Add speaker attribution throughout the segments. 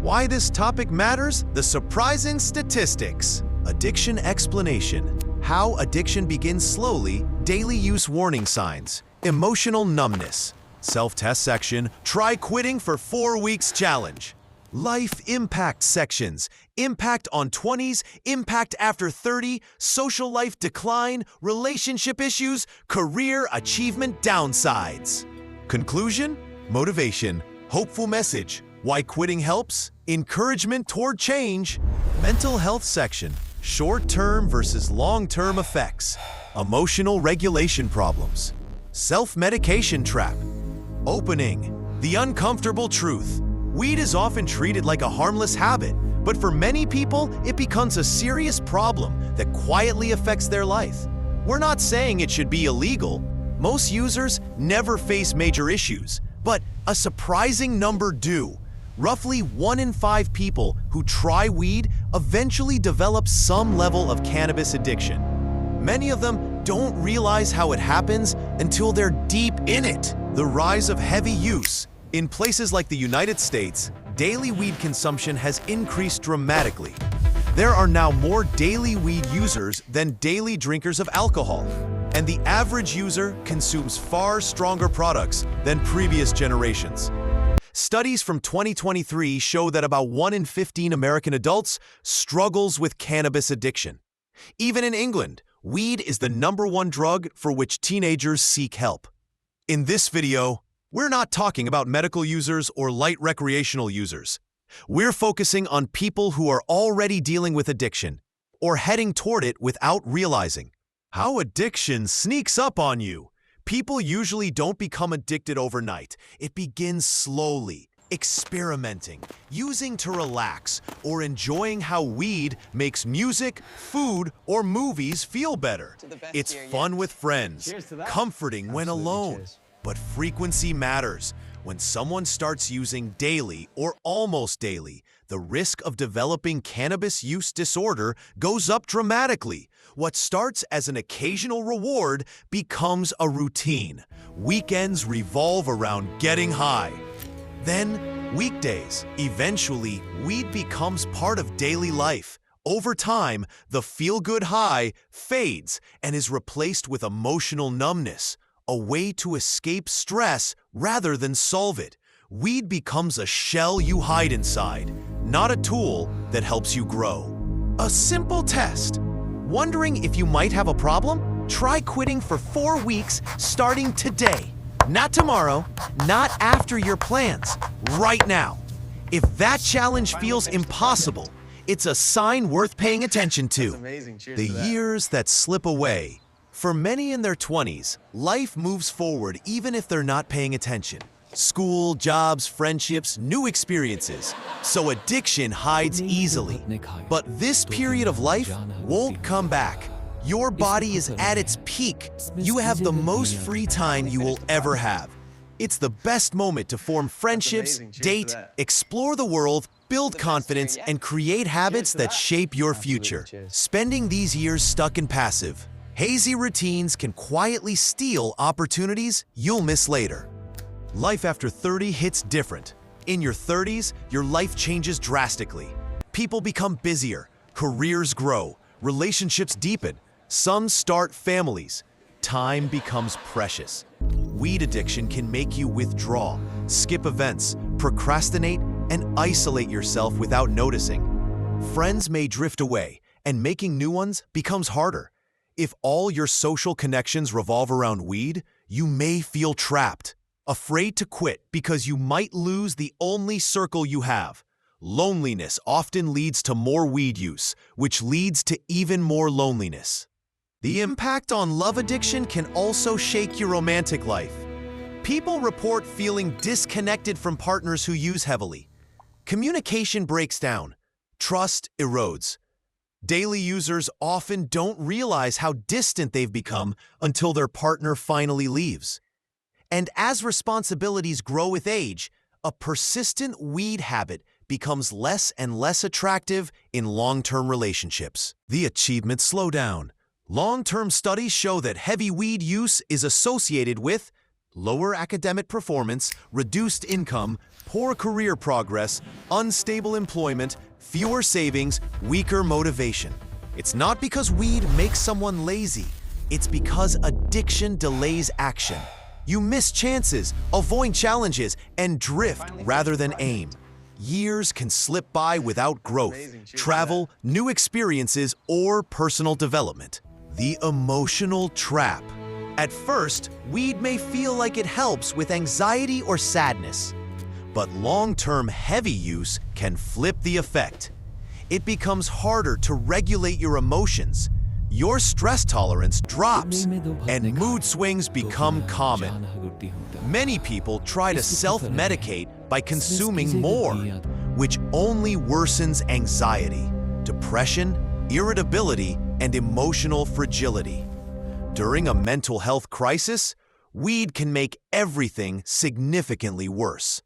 Speaker 1: Why this topic matters? The surprising statistics. Addiction explanation. How addiction begins slowly. Daily use warning signs. Emotional numbness. Self-test section. Try quitting for 4 weeks challenge. Life impact sections. Impact on 20s, impact after 30, social life decline, relationship issues, career achievement downsides. Conclusion, motivation, hopeful message, why quitting helps, encouragement toward change, mental health section, short-term versus long-term effects, emotional regulation problems, self-medication trap, opening, the uncomfortable truth. Weed is often treated like a harmless habit, but for many people, it becomes a serious problem that quietly affects their life. We're not saying it should be illegal. Most users never face major issues, but a surprising number do. Roughly 1 in 5 people who try weed eventually develop some level of cannabis addiction. Many of them don't realize how it happens until they're deep in it. The rise of heavy use. In places like the United States, daily weed consumption has increased dramatically. There are now more daily weed users than daily drinkers of alcohol, and the average user consumes far stronger products than previous generations. Studies from 2023 show that about 1 in 15 American adults struggles with cannabis addiction. Even in England, weed is the #1 drug for which teenagers seek help. In this video, we're not talking about medical users or light recreational users. We're focusing on people who are already dealing with addiction or heading toward it without realizing. How addiction sneaks up on you. People usually don't become addicted overnight. It begins slowly, experimenting, using to relax, or enjoying how weed makes music, food, or movies feel better. It's fun with friends, comforting when alone. But frequency matters. When someone starts using daily or almost daily, the risk of developing cannabis use disorder goes up dramatically. What starts as an occasional reward becomes a routine. Weekends revolve around getting high. Then, weekdays. Eventually, weed becomes part of daily life. Over time, the feel-good high fades and is replaced with emotional numbness, a way to escape stress rather than solve it. Weed becomes a shell you hide inside, not a tool that helps you grow. A simple test. Wondering if you might have a problem? Try quitting for 4 weeks starting today. Not tomorrow, not after your plans, right now. If that challenge feels impossible, it's a sign worth paying attention to. The years that slip away. For many in their 20s, life moves forward even if they're not paying attention. School, jobs, friendships, new experiences. So addiction hides easily. But this period of life won't come back. Your body is at its peak. You have the most free time you will ever have. It's the best moment to form friendships, date, explore the world, build confidence, and create habits that shape your future. Spending these years stuck in passive, hazy routines can quietly steal opportunities you'll miss later. Life after 30 hits different. In your 30s, your life changes drastically. People become busier, careers grow, relationships deepen, some start families. Time becomes precious. Weed addiction can make you withdraw, skip events, procrastinate, and isolate yourself without noticing. Friends may drift away, and making new ones becomes harder. If all your social connections revolve around weed, you may feel trapped, afraid to quit because you might lose the only circle you have. Loneliness often leads to more weed use, which leads to even more loneliness. The impact on love addiction can also shake your romantic life. People report feeling disconnected from partners who use heavily. Communication breaks down. Trust erodes. Daily users often don't realize how distant they've become until their partner finally leaves. And as responsibilities grow with age, a persistent weed habit becomes less and less attractive in long-term relationships. The achievements slow down. Long-term studies show that heavy weed use is associated with lower academic performance, reduced income, poor career progress, unstable employment, fewer savings, weaker motivation. It's not because weed makes someone lazy. It's because addiction delays action. You miss chances, avoid challenges, and drift rather than aim. Years can slip by without growth, travel, new experiences, or personal development. The emotional trap. At first, weed may feel like it helps with anxiety or sadness, but long-term heavy use can flip the effect. It becomes harder to regulate your emotions. Your stress tolerance drops, and mood swings become common. Many people try to self-medicate by consuming more, which only worsens anxiety, depression, irritability, and emotional fragility. During a mental health crisis, weed can make everything significantly worse.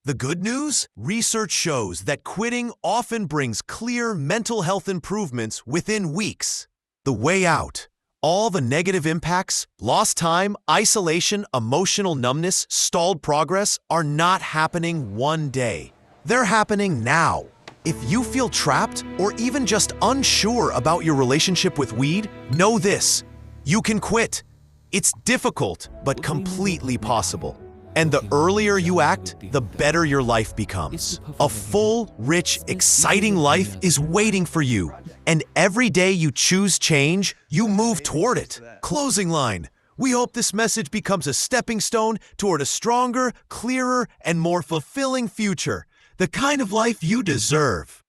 Speaker 1: The good news? Research shows that quitting often brings clear mental health improvements within weeks. The way out. All the negative impacts, lost time, isolation, emotional numbness, stalled progress are not happening one day. They're happening now. If you feel trapped or even just unsure about your relationship with weed, know this: you can quit. It's difficult, but completely possible. And the earlier you act, the better your life becomes. A full, rich, exciting life is waiting for you. And every day you choose change, you move toward it. Closing line. We hope this message becomes a stepping stone toward a stronger, clearer, and more fulfilling future. The kind of life you deserve.